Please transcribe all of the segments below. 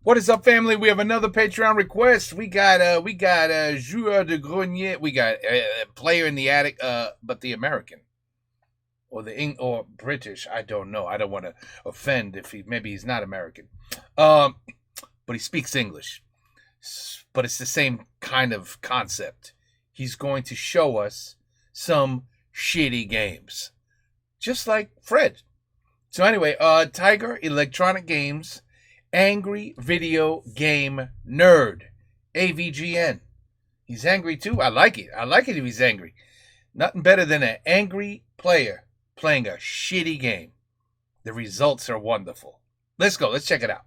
What is up, family? We have another Patreon request. We got Joueur de Grenier. We got player in the attic, but the American or British. I don't know. I don't want to offend if maybe he's not American, but he speaks English. But it's the same kind of concept. He's going to show us some shitty games, just like Fred. So anyway, Tiger Electronic Games. Angry Video Game Nerd. AVGN. He's angry too. I like it. I like it if he's angry. Nothing better than an angry player playing a shitty game. The results are wonderful. Let's go. Let's check it out.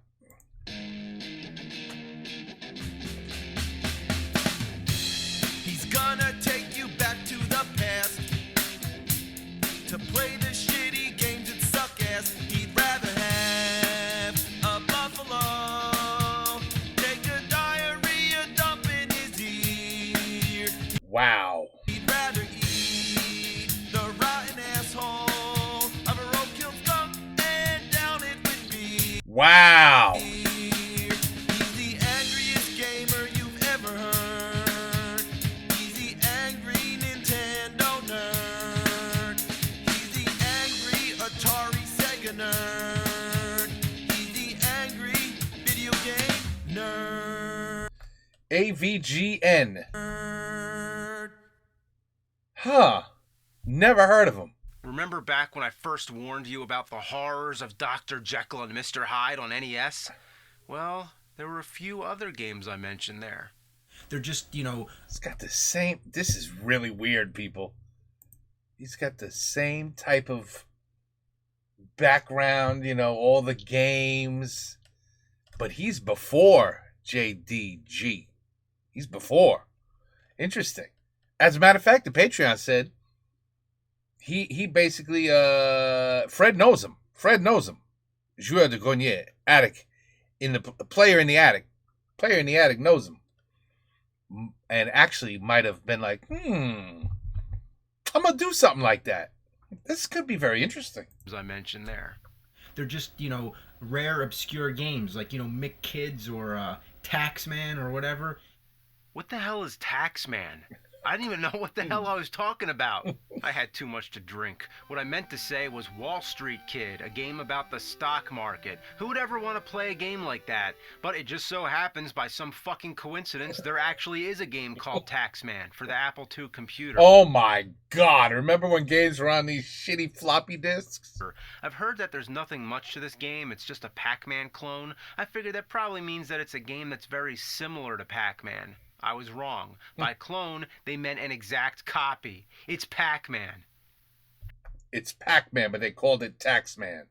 He's gonna take you back to the past to play the shitty games that suck ass. He'd rather have a buffalo take a diarrhea dump in his ear. Wow. He'd rather eat the rotten asshole of a roadkill skunk and down it would be. Wow. He's the angriest gamer you've ever heard. He's the angry Nintendo nerd. He's the angry Atari Sega nerd. He's the angry video game nerd. AVGN. Nerd. Huh. Never heard of him. Remember back when I first warned you about the horrors of Dr. Jekyll and Mr. Hyde on NES? Well, there were a few other games I mentioned there. They're just, It's got the same. This is really weird, people. He's got the same type of background, all the games. But he's before JDG. He's before. Interesting. As a matter of fact, the Patreon said he basically Fred knows him. Fred knows him. Joueur de Grenier, attic, in the player in the attic. Player in the attic knows him, and actually might have been like, I'm gonna do something like that. This could be very interesting. As I mentioned there. they're just, rare, obscure games like, Mick Kids or Taxman or whatever. What the hell is Taxman? I didn't even know what the hell I was talking about. I had too much to drink. What I meant to say was Wall Street Kid, a game about the stock market. Who would ever want to play a game like that? But it just so happens, by some fucking coincidence, there actually is a game called Taxman for the Apple II computer. Oh my God, remember when games were on these shitty floppy disks? I've heard that there's nothing much to this game, it's just a Pac-Man clone. I figured that probably means that it's a game that's very similar to Pac-Man. I was wrong. By clone, they meant an exact copy. It's Pac-Man. It's Pac-Man, but they called it Taxman.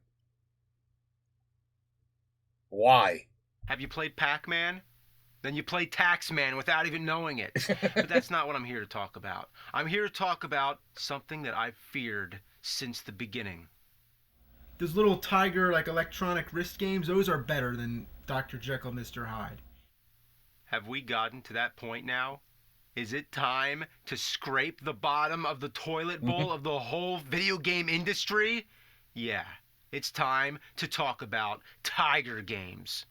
Why? Have you played Pac-Man? Then you play Taxman without even knowing it. But that's not what I'm here to talk about. I'm here to talk about something that I've feared since the beginning. Those little Tiger, electronic wrist games, those are better than Dr. Jekyll, Mr. Hyde. Have we gotten to that point now? Is it time to scrape the bottom of the toilet bowl of the whole video game industry? Yeah, it's time to talk about Tiger games.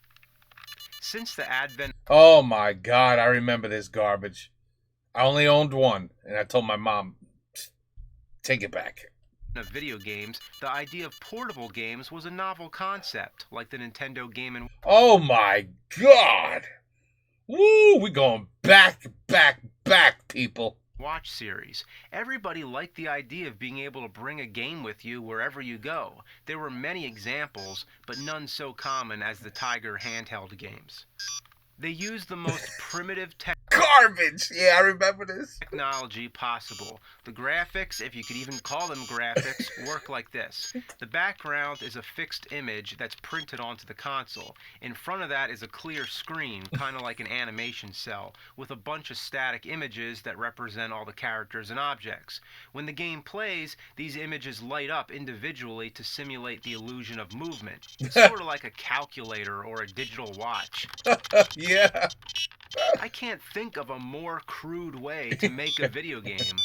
Since the advent... Oh my God, I remember this garbage. I only owned one, and I told my mom, take it back. of video games, the idea of portable games was a novel concept, like the Nintendo Game & Oh my God! Woo! We're going back, people. Watch series. Everybody liked the idea of being able to bring a game with you wherever you go. There were many examples, but none so common as the Tiger handheld games. They used the most primitive Garbage! Yeah, I remember this. technology possible. The graphics, if you could even call them graphics, work like this. The background is a fixed image that's printed onto the console. In front of that is a clear screen, kind of like an animation cell, with a bunch of static images that represent all the characters and objects. When the game plays, these images light up individually to simulate the illusion of movement. It's sort of like a calculator or a digital watch. Yeah. I can't think of a more crude way to make a video game.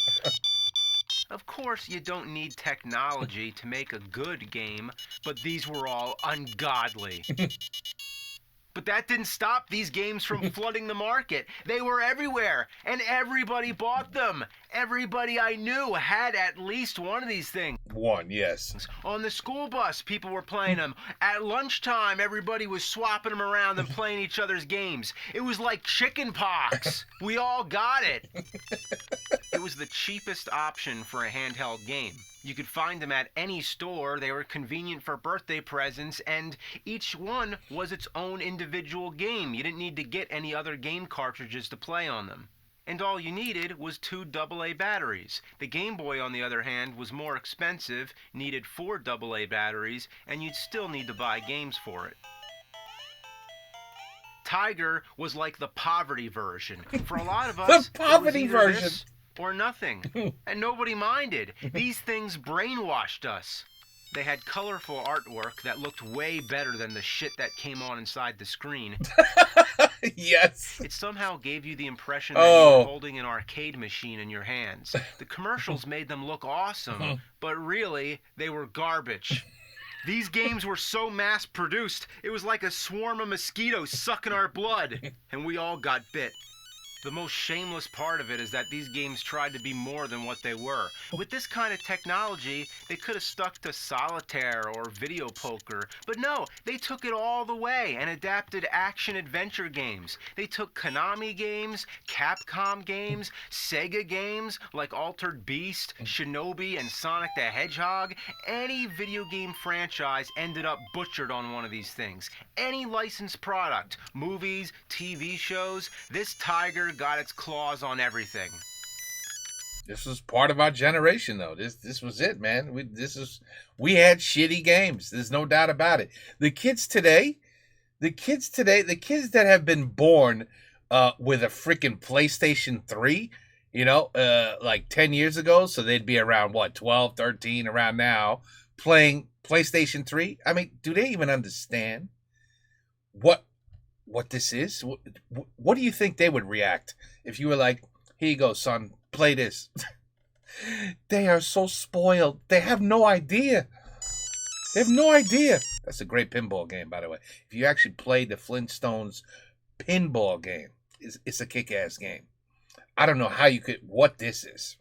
Of course, you don't need technology to make a good game, but these were all ungodly. But that didn't stop these games from flooding the market. They were everywhere, and everybody bought them. Everybody I knew had at least one of these things. One, yes. On the school bus, people were playing them. At lunchtime, everybody was swapping them around and playing each other's games. It was like chicken pox. We all got it. It was the cheapest option for a handheld game. You could find them at any store, they were convenient for birthday presents, and each one was its own individual game. You didn't need to get any other game cartridges to play on them. And all you needed was 2 AA batteries. The Game Boy, on the other hand, was more expensive, needed 4 AA batteries, and you'd still need to buy games for it. Tiger was like the poverty version. For a lot of us, The poverty it was version. this or nothing. And nobody minded. These things brainwashed us. They had colorful artwork that looked way better than the shit that came on inside the screen. Yes. It somehow gave you the impression that you were holding an arcade machine in your hands. The commercials made them look awesome, but really, they were garbage. These games were so mass-produced, it was like a swarm of mosquitoes sucking our blood, and we all got bit. The most shameless part of it is that these games tried to be more than what they were. With this kind of technology, they could have stuck to solitaire or video poker, but no, they took it all the way and adapted action-adventure games. They took Konami games, Capcom games, Sega games like Altered Beast, Shinobi, and Sonic the Hedgehog. Any video game franchise ended up butchered on one of these things. Any licensed product, movies, TV shows, this Tiger got its claws on everything. This was part of our generation, though. This was it, man. We had shitty games. There's no doubt about it. The kids that have been born with a freaking PlayStation 3, like 10 years ago, so they'd be around, 12, 13, around now, playing PlayStation 3. I mean, do they even understand what this is? What do you think they would react if you were like, here you go, son, play this? They are so spoiled. They have no idea. That's a great pinball game, by the way. If you actually play the Flintstones pinball game, it's a kick-ass game. I don't know how you could, what this is.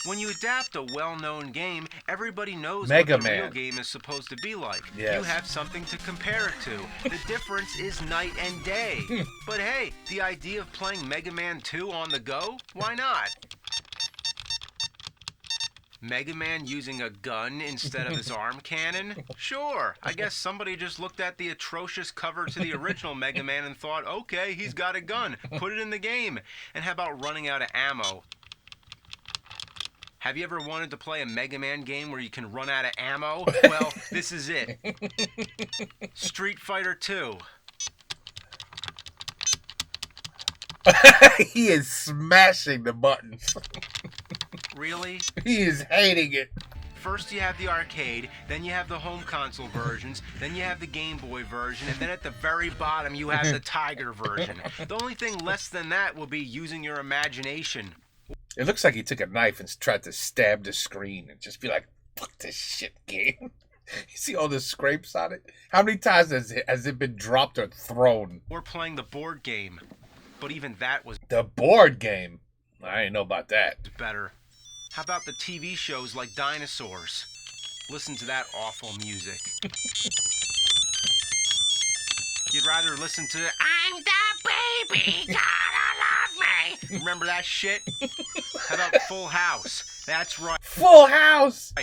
When you adapt a well-known game, everybody knows Mega what the Man. real game is supposed to be like. Yes. You have something to compare it to. The difference is night and day. But hey, the idea of playing Mega Man 2 on the go? Why not? Mega Man using a gun instead of his arm cannon? Sure, I guess somebody just looked at the atrocious cover to the original Mega Man and thought, okay, he's got a gun, put it in the game. And how about running out of ammo? Have you ever wanted to play a Mega Man game where you can run out of ammo? Well, this is it. Street Fighter 2. He is smashing the buttons. Really? He is hating it. First you have the arcade, then you have the home console versions, then you have the Game Boy version, and then at the very bottom you have the Tiger version. The only thing less than that will be using your imagination. It looks like he took a knife and tried to stab the screen and just be like, fuck this shit game. You see all the scrapes on it? How many times has it been dropped or thrown? Or playing the board game. But even that was The board game? I didn't know about that. better. How about the TV shows like Dinosaurs? Listen to that awful music. You'd rather listen to I'm the baby, gotta love me. Remember that shit? How about Full House? That's right. Full House!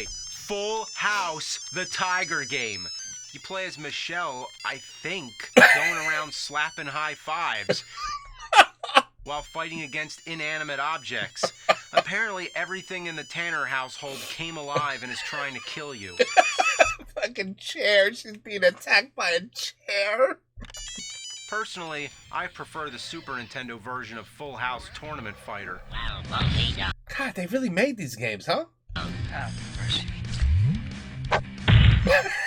Full House, the Tiger game. You play as Michelle, I think, going around slapping high fives while fighting against inanimate objects. Apparently everything in the Tanner household came alive and is trying to kill you. Fucking chair. She's being attacked by a chair. Personally, I prefer the Super Nintendo version of Full House Tournament Fighter. God, they really made these games, huh?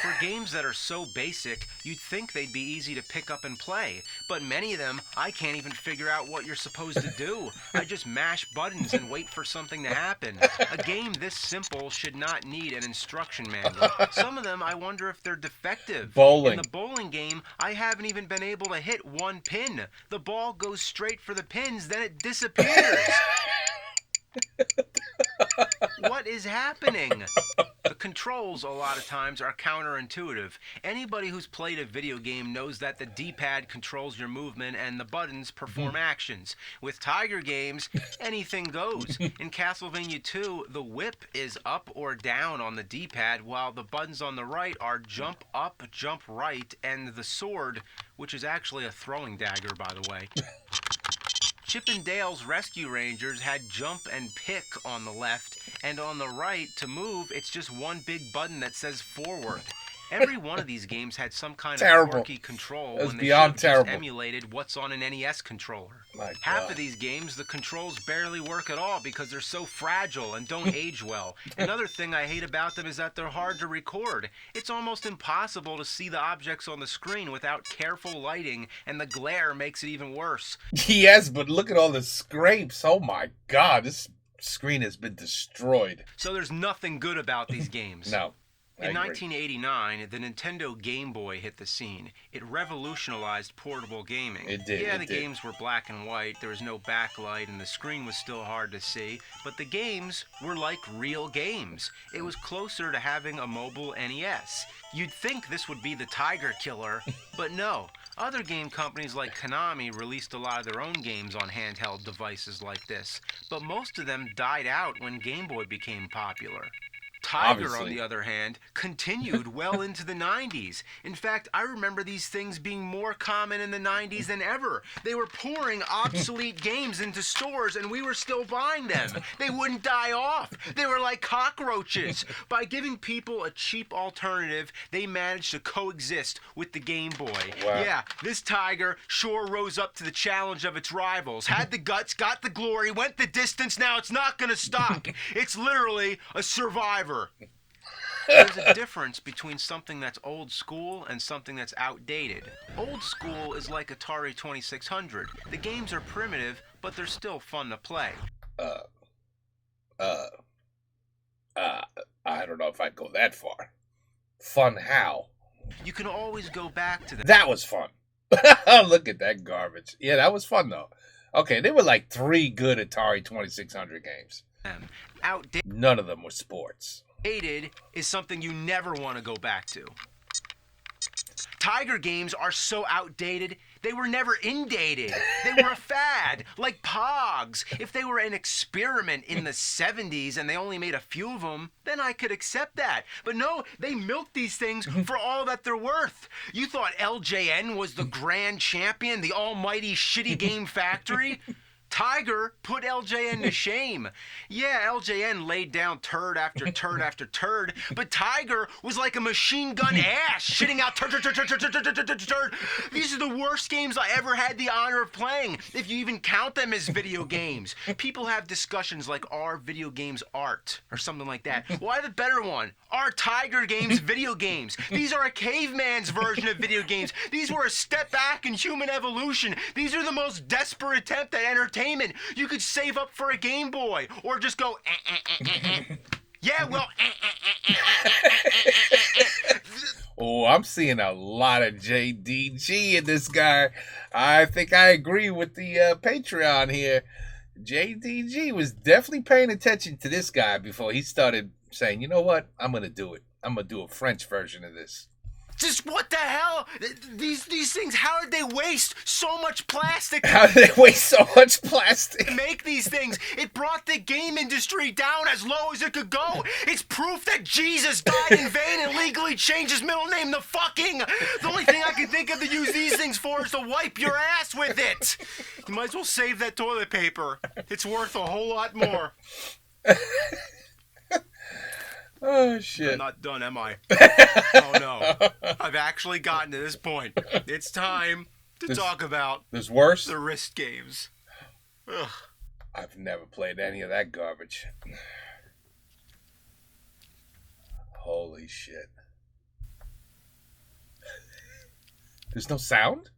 For games that are so basic, you'd think they'd be easy to pick up and play, but many of them, I can't even figure out what you're supposed to do. I just mash buttons and wait for something to happen. A game this simple should not need an instruction manual. Some of them, I wonder if they're defective. Bowling. In the bowling game, I haven't even been able to hit one pin. The ball goes straight for the pins, then it disappears. What is happening? The controls a lot of times are counterintuitive. Anybody who's played a video game knows that the D-pad controls your movement and the buttons perform actions. With Tiger games, anything goes. In Castlevania 2, the whip is up or down on the D-pad, while the buttons on the right are jump up, jump right, and the sword, which is actually a throwing dagger, by the way. Chip and Dale's Rescue Rangers had jump and pick on the left, and on the right, to move, it's just one big button that says forward. Every one of these games had some kind of quirky control when they should have just emulated what's on an NES controller. Half of these games, the controls barely work at all because they're so fragile and don't age well. Another thing I hate about them is that they're hard to record. It's almost impossible to see the objects on the screen without careful lighting, and the glare makes it even worse. Yes, but look at all the scrapes. Oh my God, this screen has been destroyed. So there's nothing good about these games. No. In 1989, the Nintendo Game Boy hit the scene. It revolutionized portable gaming. It did. Yeah, the games were black and white, there was no backlight, and the screen was still hard to see, but the games were like real games. It was closer to having a mobile NES. You'd think this would be the Tiger Killer, but no. Other game companies like Konami released a lot of their own games on handheld devices like this, but most of them died out when Game Boy became popular. Tiger, on the other hand, continued well into the 90s. In fact, I remember these things being more common in the 90s than ever. They were pouring obsolete games into stores, and we were still buying them. They wouldn't die off. They were like cockroaches. By giving people a cheap alternative, they managed to coexist with the Game Boy. Wow. Yeah, this Tiger sure rose up to the challenge of its rivals. Had the guts, got the glory, went the distance, now it's not gonna stop. It's literally a survivor. There's a difference between something that's old school and something that's outdated. Old school is like Atari 2600. The games are primitive, but they're still fun to play. I don't know if I'd go that far. Fun how? You can always go back to them. That was fun. Look at that garbage. Yeah, that was fun though. Okay, there were like 3 good Atari 2600 games. Outdated. None of them were sports. Outdated is something you never want to go back to. Tiger games are so outdated, they were never indated. They were a fad, like Pogs. If they were an experiment in the 70s and they only made a few of them, then I could accept that. But no, they milked these things for all that they're worth. You thought LJN was the grand champion, the almighty shitty game factory? Tiger put LJN to shame. Yeah, LJN laid down turd after turd after turd, but Tiger was like a machine gun ass, shitting out turd. These are the worst games I ever had the honor of playing, if you even count them as video games. People have discussions like, are video games art? Or something like that. Well, I have a better one. Are Tiger games video games? These are a caveman's version of video games. These were a step back in human evolution. These are the most desperate attempt at entertainment. You could save up for a Game Boy, or just go, Yeah, well, Oh, I'm seeing a lot of JDG in this guy. I think I agree with the Patreon here. JDG was definitely paying attention to this guy before he started saying, you know what, I'm going to do it. I'm going to do a French version of this. Just what the hell? These things, how did they waste so much plastic? How did they waste so much plastic? To make these things. It brought the game industry down as low as it could go. It's proof that Jesus died in vain and legally changed his middle name to fucking. The only thing I can think of to use these things for is to wipe your ass with it. You might as well save that toilet paper. It's worth a whole lot more. Oh, shit. I'm not done, am I? Oh, no. I've actually gotten to this point. It's time to talk about... There's worse? The wrist games. Ugh. I've never played any of that garbage. Holy shit. There's no sound?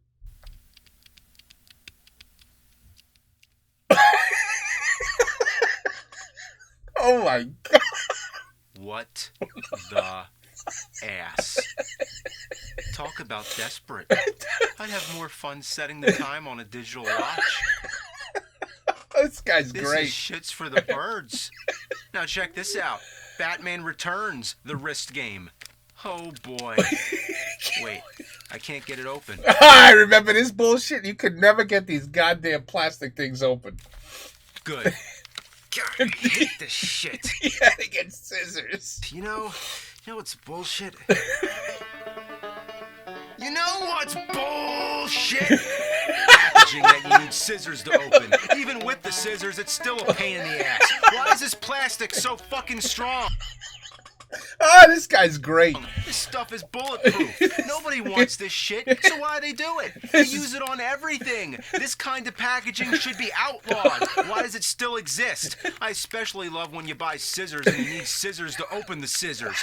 Oh my god. What the ass? Talk about desperate. I'd have more fun setting the time on a digital watch. This guy's This great. is shits for the birds. Now check this out. Batman Returns, the wrist game. Oh boy. Wait, I can't get it open. I remember this bullshit. You could never get these goddamn plastic things open. Good. God, I hate this shit. You had to get scissors. You know what's bullshit? You know what's bullshit? Packaging that you need scissors to open. Even with the scissors, it's still a pain in the ass. Why is this plastic so fucking strong? Ah, this guy's great. This stuff is bulletproof. Nobody wants this shit, so why do they do it? They use it on everything. This kind of packaging should be outlawed. Why does it still exist? I especially love when you buy scissors and you need scissors to open the scissors.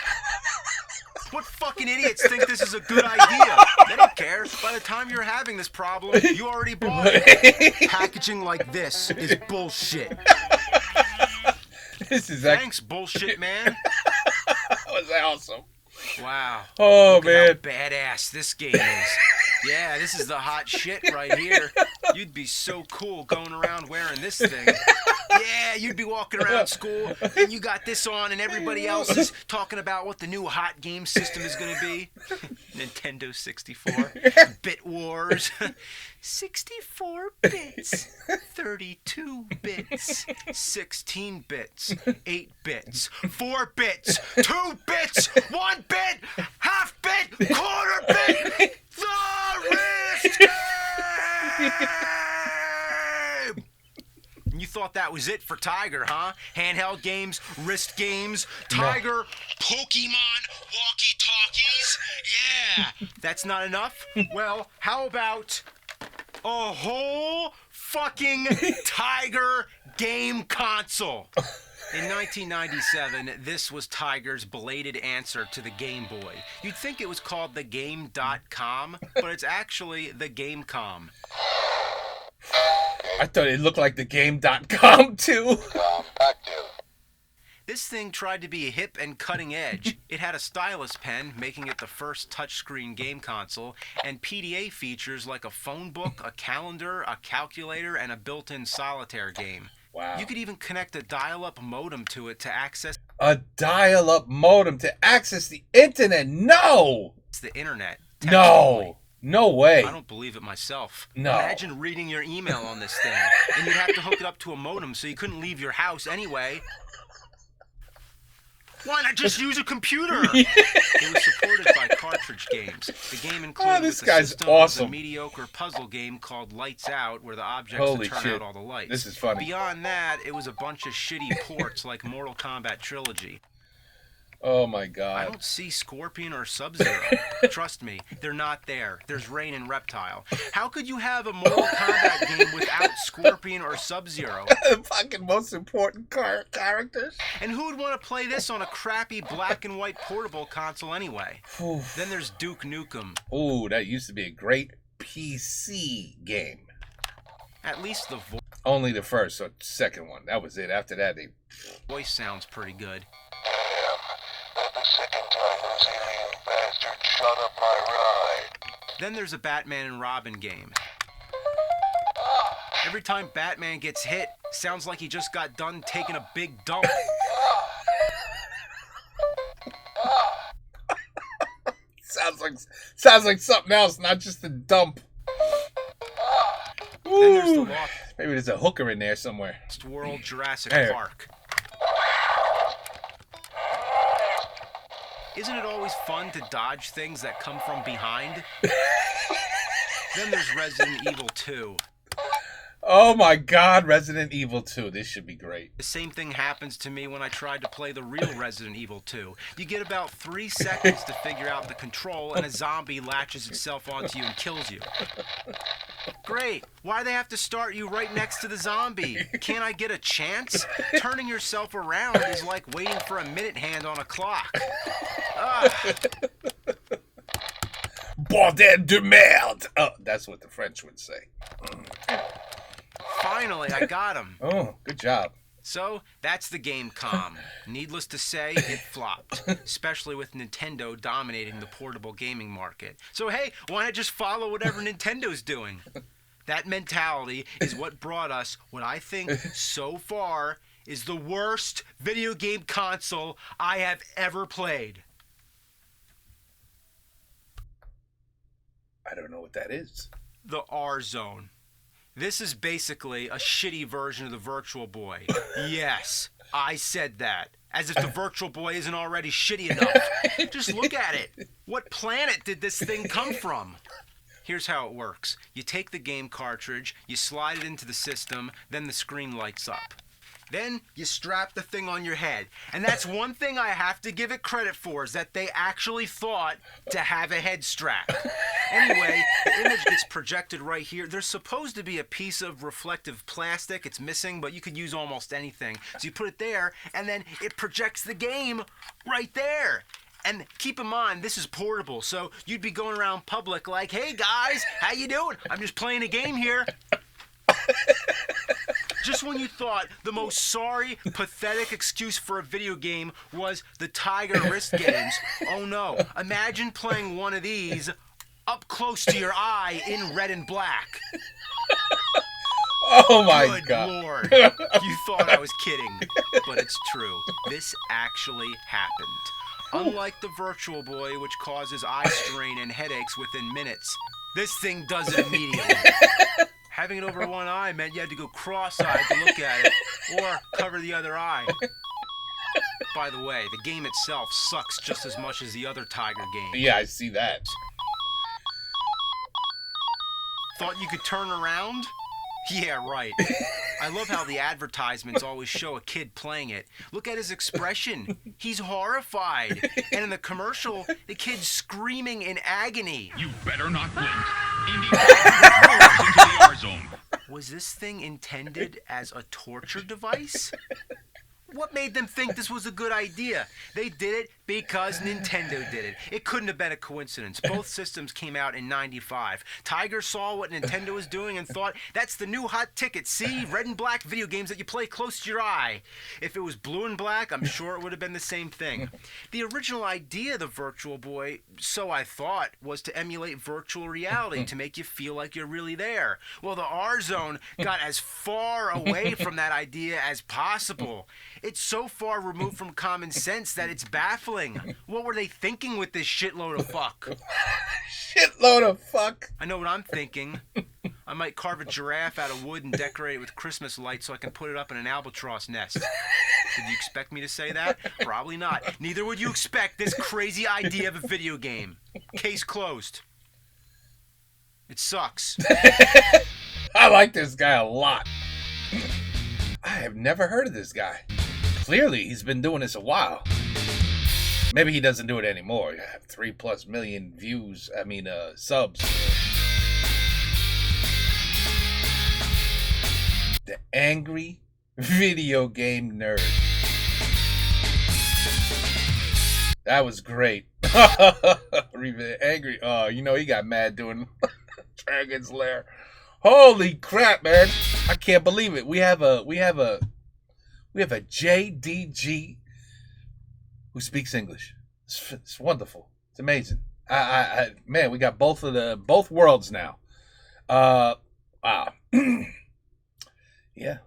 What fucking idiots think this is a good idea? They don't care. By the time you're having this problem, you already bought it. Packaging like this is bullshit. This is Thanks, bullshit man. That was awesome. Wow. Oh, Look man. at how badass this game is. Yeah, this is the hot shit right here. You'd be so cool going around wearing this thing. Yeah, you'd be walking around school and you got this on and everybody else is talking about what the new hot game system is going to be. Nintendo 64. Bit Wars. 64 bits. 32 bits. 16 bits. 8 bits. 4 bits. 2 bits. 1 bit. Half bit. Quarter bit. The wrist game! You thought that was it for Tiger, huh? Handheld games, wrist games, Tiger, Pokemon, walkie-talkies? Yeah! That's not enough? Well, how about a whole fucking Tiger game console? In 1997, this was Tiger's belated answer to the Game Boy. You'd think it was called the Game.com, but it's actually the Gamecom. I thought it looked like the Game.com too. This thing tried to be hip and cutting edge. It had a stylus pen, making it the first touchscreen game console, and PDA features like a phone book, a calendar, a calculator, and a built-in solitaire game. Wow. You could even connect a dial-up modem to it to access A dial-up modem to access the internet. No! the internet. No! No way. I don't believe it myself. No. Imagine reading your email on this thing, and you'd have to hook it up to a modem so you couldn't leave your house anyway. Why not just use a computer? It was supported by cartridge games. The game included this with the guy's system awesome. was a mediocre puzzle game called Lights Out, where the objects Holy would turn shit. out all the lights. This is funny. Beyond that, it was a bunch of shitty ports like Mortal Kombat Trilogy. Oh my I god. don't see Scorpion or Sub-Zero. Trust me, they're not there. There's Rain and Reptile. How could you have a Mortal Kombat game without Scorpion or Sub-Zero? The fucking most important characters. And who would want to play this on a crappy black and white portable console anyway? Then there's Duke Nukem. Ooh, that used to be a great PC game. At least the Only the first or second one. That was it. After that, they... voice sounds pretty good. The second time those alien bastards shut up my ride. Then there's a Batman and Robin game. Every time Batman gets hit, sounds like he just got done taking a big dump. Sounds like something else, not just a dump. Then there's the Ooh. Lost Maybe there's a hooker in there somewhere. World Jurassic Hey. Park. Isn't it always fun to dodge things that come from behind? Then there's Resident Evil 2. Oh my god, Resident Evil 2. This should be great. The same thing happens to me when I tried to play the real Resident Evil 2. You get about 3 seconds to figure out the control, and a zombie latches itself onto you and kills you. Great. Why do they have to start you right next to the zombie? Can't I get a chance? Turning yourself around is like waiting for a minute hand on a clock. Ugh. bordel de merde. Oh, that's what the French would say. Finally, I got him. Oh, good job. So, that's the Gamecom. Needless to say, it flopped, especially with Nintendo dominating the portable gaming market. So hey, why not just follow whatever Nintendo's doing? That mentality is what brought us what I think so far is the worst video game console I have ever played. I don't know what that is. The R-Zone. This is basically a shitty version of the Virtual Boy. Yes, I said that. As if the Virtual Boy isn't already shitty enough. Just look at it. What planet did this thing come from? Here's how it works. You take the game cartridge, you slide it into the system, then the screen lights up. Then you strap the thing on your head. And that's one thing I have to give it credit for, is that they actually thought to have a head strap. Anyway, the image gets projected right here. There's supposed to be a piece of reflective plastic. It's missing, but you could use almost anything. So you put it there, and then it projects the game right there. And keep in mind, this is portable, so you'd be going around public like, hey guys, how you doing? I'm just playing a game here. Just when you thought the most sorry, pathetic excuse for a video game was the Tiger wrist games, oh no, imagine playing one of these up close to your eye in red and black. Oh my Good God. Lord. You thought I was kidding, but it's true. This actually happened. Unlike the Virtual Boy, which causes eye strain and headaches within minutes, this thing does it immediately. Having it over one eye meant you had to go cross-eyed to look at it, or cover the other eye. By the way, the game itself sucks just as much as the other Tiger games. Yeah, I see that. Thought you could turn around? Yeah, right. I love how the advertisements always show a kid playing it. Look at his expression. He's horrified. And in the commercial, the kid's screaming in agony. You better not blink. Indy into the R-Zone. Was this thing intended as a torture device? What made them think this was a good idea? They did it because Nintendo did it. It couldn't have been a coincidence. Both systems came out in '95. Tiger saw what Nintendo was doing and thought, that's the new hot ticket. See, red and black video games that you play close to your eye. If it was blue and black, I'm sure it would have been the same thing. The original idea of the Virtual Boy, so I thought, was to emulate virtual reality to make you feel like you're really there. Well, the R-Zone got as far away from that idea as possible. It's so far removed from common sense that it's baffling. What were they thinking with this shitload of fuck? Shitload of fuck. I know what I'm thinking. I might carve a giraffe out of wood and decorate it with Christmas lights so I can put it up in an albatross nest. Did you expect me to say that? Probably not. Neither would you expect this crazy idea of a video game. Case closed. It sucks. I like this guy a lot. I have never heard of this guy. Clearly, he's been doing this a while. Maybe he doesn't do it anymore. I have 3+ million views. Subs. The Angry Video Game Nerd. That was great. Angry. Oh, he got mad doing Dragon's Lair. Holy crap, man! I can't believe it. We have a JDG who speaks English. It's wonderful. It's amazing. Man, we got both worlds now. Wow. Yeah.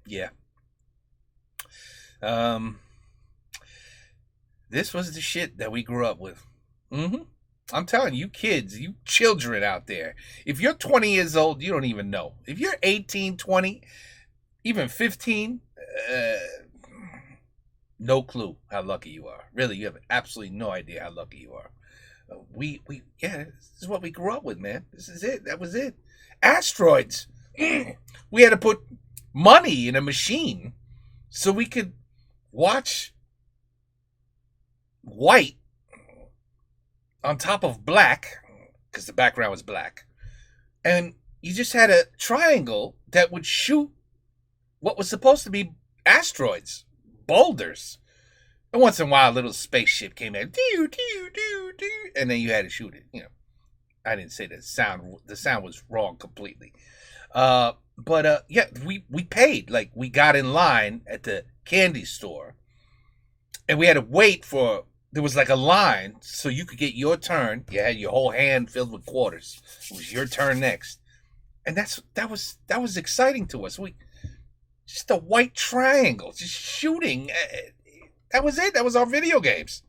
Yeah. This was the shit that we grew up with. I'm telling you kids, you children out there, if you're 20 years old, you don't even know. If you're 18, 20, even 15, no clue how lucky you are. Really, you have absolutely no idea how lucky you are. Yeah, this is what we grew up with, man. This is it. That was it. Asteroids. We had to put money in a machine so we could watch white on top of black, because the background was black. And you just had a triangle that would shoot what was supposed to be asteroids, boulders. And once in a while, a little spaceship came in. Doo, doo, doo, and then you had to shoot it. You know, I didn't say the sound was wrong completely. But yeah, we paid. Like, we got in line at the candy store, and we had to wait for. There was like a line, so you could get your turn. You had your whole hand filled with quarters. It was your turn next, and that was exciting to us. We just a white triangle, just shooting. That was it. That was our video games.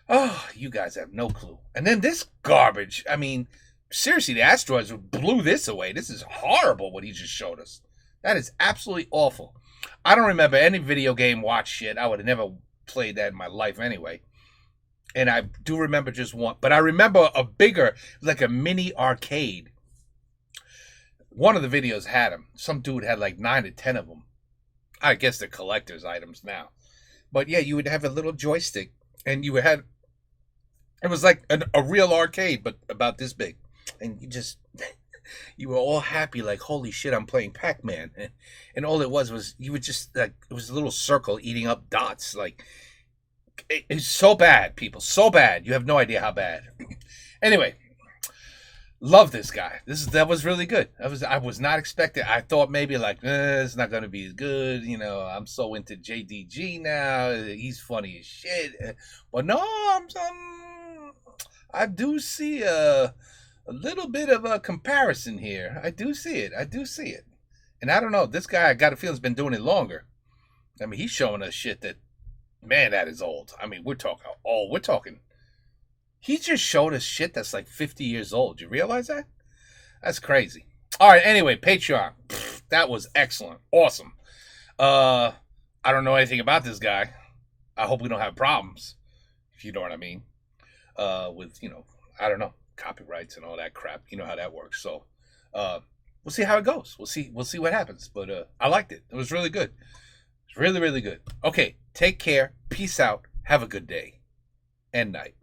Oh, you guys have no clue. And then this garbage. I mean, seriously, the asteroids blew this away. This is horrible what he just showed us. That is absolutely awful. I don't remember any video game watch shit. I would have never played that in my life anyway. And I do remember just one. But I remember a bigger, like a mini arcade. One of the videos had them. Some dude had like 9 or 10 of them. I guess they're collector's items now. But yeah, you would have a little joystick. And you had... It was like a real arcade, but about this big. And you were all happy, like, holy shit, I'm playing Pac-Man. And all it was you would just, like, it was a little circle eating up dots. Like, it's so bad, people, so bad. You have no idea how bad. Anyway, love this guy. That was really good. I was not expecting. I thought maybe, like, it's not going to be as good. You know, I'm so into JDG now. He's funny as shit. But no, I do see a little bit of a comparison here. I do see it. And I don't know. This guy, I got a feeling, has been doing it longer. I mean, he's showing us shit that, man, that is old. I mean, we're talking. He just showed us shit that's like 50 years old. You realize that? That's crazy. All right. Anyway, Patreon. That was excellent. Awesome. I don't know anything about this guy. I hope we don't have problems, if you know what I mean. With, you know, I don't know, copyrights and all that crap. You know how that works. So we'll see how it goes. We'll see what happens. But I liked it. It was really good. It's really, really good. Okay, take care. Peace out. Have a good day and night.